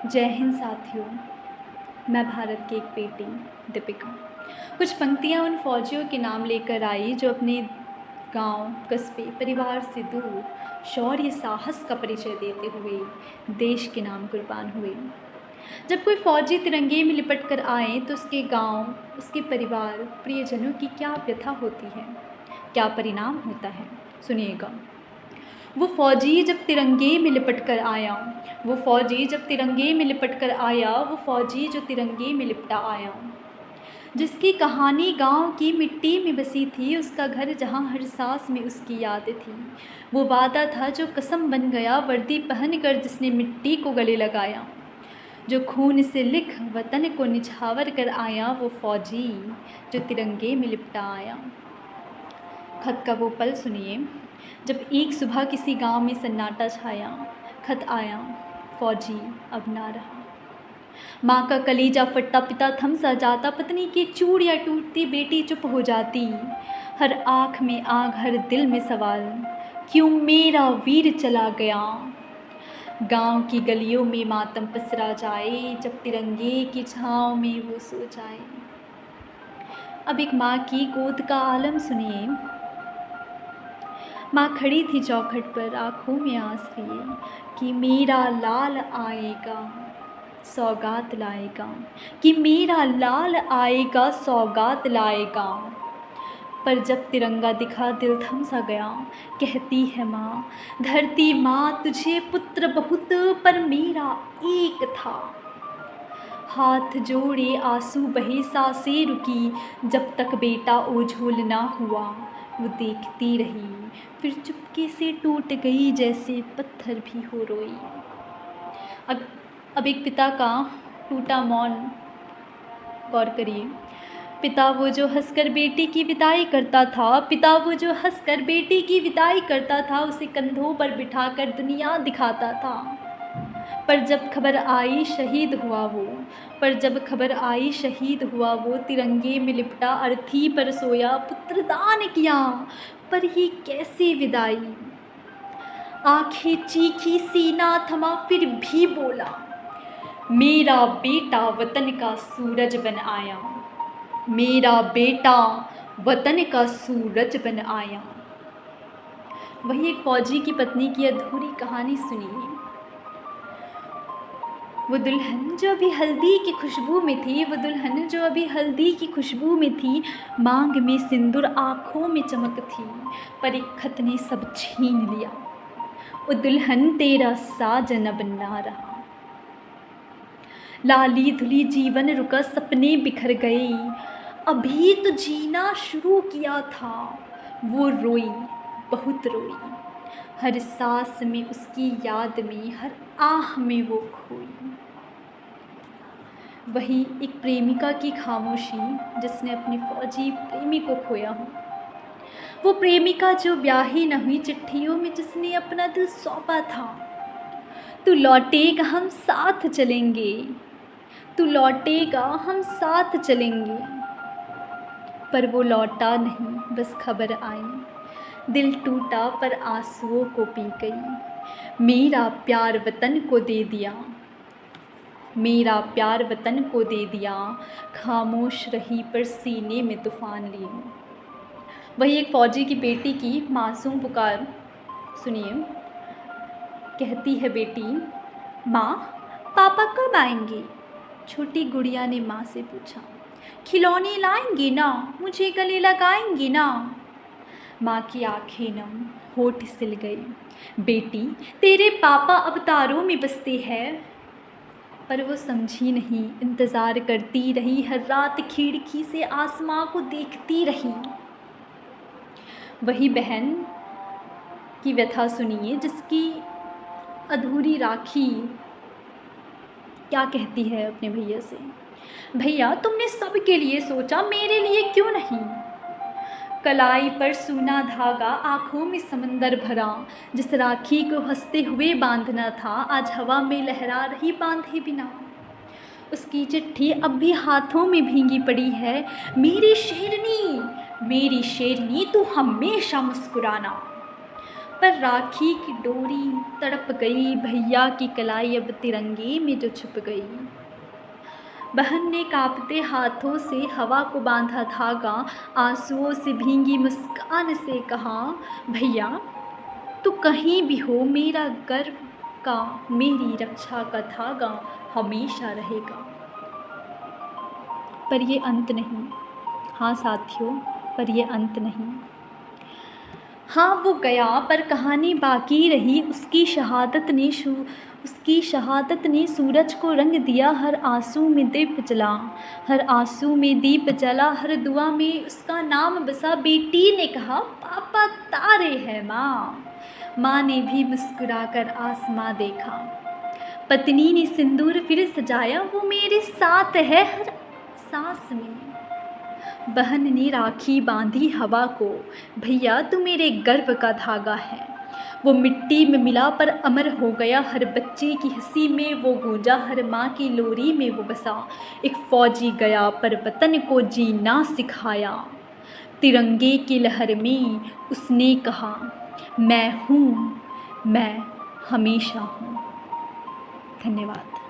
जय हिंद साथियों। मैं भारत की एक बेटी दीपिका कुछ पंक्तियाँ उन फौजियों के नाम लेकर आई जो अपने गांव, कस्बे, परिवार से दूर शौर्य साहस का परिचय देते हुए देश के नाम कुर्बान हुए। जब कोई फौजी तिरंगे में लिपट कर आए तो उसके गांव, उसके परिवार, प्रियजनों की क्या व्यथा होती है, क्या परिणाम होता है, सुनिएगा। वो फौजी जब तिरंगे में लिपट कर आया, वो फौजी जब तिरंगे में लिपट कर आया, वो फौजी जो तिरंगे में लिपटा आया। जिसकी कहानी गांव की मिट्टी में बसी थी, उसका घर जहां हर सांस में उसकी याद थी। वो वादा था जो कसम बन गया, वर्दी पहन कर जिसने मिट्टी को गले लगाया। जो खून से लिख वतन को निछावर कर आया, वो फौजी जो तिरंगे में लिपटा आया। खत का वो पल सुनिए जब एक सुबह किसी गांव में सन्नाटा छाया। खत आया, फौजी अब ना रहा। माँ का कलेजा फटता, पिता थम सा जाता, पत्नी की चूड़ियाँ टूटती, बेटी चुप हो जाती। हर आँख में आग, हर दिल में सवाल, क्यों मेरा वीर चला गया। गांव की गलियों में मातम पसरा जाए, जब तिरंगे की छाँव में वो सो जाए। अब एक माँ की गोद का आलम सुनिए। माँ खड़ी थी चौखट पर, आँखों में आंस लिए, कि मेरा लाल आएगा सौगात लाएगा, कि मेरा लाल आएगा सौगात लाएगा। पर जब तिरंगा दिखा दिल थम सा गया। कहती है माँ, धरती माँ तुझे पुत्र बहुत, पर मेरा एक था। हाथ जोड़े आंसू बहे, सांसें रुकी, जब तक बेटा ओझोल ना हुआ। वो देखती रही, फिर चुपके से टूट गई, जैसे पत्थर भी हो रोई। अब एक पिता का टूटा मौन गौर करिए। पिता वो जो हंसकर बेटी की विदाई करता था, पिता वो जो हंसकर बेटी की विदाई करता था, उसे कंधों पर बिठाकर दुनिया दिखाता था। पर जब खबर आई शहीद हुआ वो, पर जब खबर आई शहीद हुआ वो, तिरंगे में लिपटा अर्थी पर सोया, पुत्रदान किया, पर ये कैसी विदाई। आंखें चीखी, सीना थमा, फिर भी बोला, मेरा बेटा वतन का सूरज बन आया, मेरा बेटा वतन का सूरज बन आया। वही एक फौजी की पत्नी की अधूरी कहानी सुनिए। वो दुल्हन जो अभी हल्दी की खुशबू में थी, वो दुल्हन जो अभी हल्दी की खुशबू में थी, मांग में सिंदूर, आँखों में चमक थी, पर एक खत ने सब छीन लिया। वो दुल्हन तेरा साजन अब ना रहा। लाली धुली जीवन रुका, सपने बिखर गए, अभी तो जीना शुरू किया था। वो रोई, बहुत रोई, हर सांस में उसकी याद में, हर आह में वो खोई। वही एक प्रेमिका की खामोशी जिसने अपने फौजी प्रेमी को खोया हो। वो प्रेमिका जो ब्याही न हुई, चिट्ठियों में जिसने अपना दिल सौंपा था। तू लौटेगा हम साथ चलेंगे, तू लौटेगा हम साथ चलेंगे। पर वो लौटा नहीं, बस खबर आई। दिल टूटा पर आंसुओं को पी गई। मेरा प्यार वतन को दे दिया, मेरा प्यार वतन को दे दिया, खामोश रही पर सीने में तूफान लिए। वही एक फौजी की बेटी की मासूम पुकार सुनिए। कहती है बेटी, माँ पापा कब आएंगे। छोटी गुड़िया ने माँ से पूछा, खिलौने लाएंगे ना, मुझे गले लगाएंगे ना। माँ की आंखें नम, होठ सिल गई। बेटी तेरे पापा अवतारों में बसते हैं। पर वो समझी नहीं, इंतज़ार करती रही, हर रात खिड़की से आसमां को देखती रही। वही बहन की व्यथा सुनिए जिसकी अधूरी राखी क्या कहती है अपने भैया से, भैया तुमने सबके लिए सोचा, मेरे लिए क्यों नहीं। कलाई पर सूना धागा, आँखों में समंदर भरा, जिस राखी को हंसते हुए बांधना था, आज हवा में लहरा रही बांधे बिना। उसकी चिट्ठी अब भी हाथों में भींगी पड़ी है, मेरी शेरनी तू हमेशा मुस्कुराना। पर राखी की डोरी तड़प गई, भैया की कलाई अब तिरंगे में जो छुप गई। बहन ने कांपते हाथों से हवा को बांधा धागा, आंसुओं से भींगी मुस्कान से कहा, भैया तू कहीं भी हो, मेरा गर्व का, मेरी रक्षा का धागा हमेशा रहेगा। पर ये अंत नहीं। हाँ साथियों, पर ये अंत नहीं। हाँ वो गया पर कहानी बाकी रही, उसकी शहादत ने सूरज को रंग दिया, हर आंसू में दीप जला, हर आंसू में दीप जला, हर दुआ में उसका नाम बसा। बेटी ने कहा, पापा तारे हैं माँ। माँ ने भी मुस्कुराकर आसमां देखा। पत्नी ने सिंदूर फिर सजाया, वो मेरे साथ है हर सांस में। बहन ने राखी बांधी हवा को, भैया तू मेरे गर्व का धागा है। वो मिट्टी में मिला पर अमर हो गया, हर बच्चे की हंसी में वो गूंजा, हर माँ की लोरी में वो बसा। एक फौजी गया पर वतन को जीना सिखाया, तिरंगे की लहर में उसने कहा, मैं हूँ, मैं हमेशा हूँ। धन्यवाद।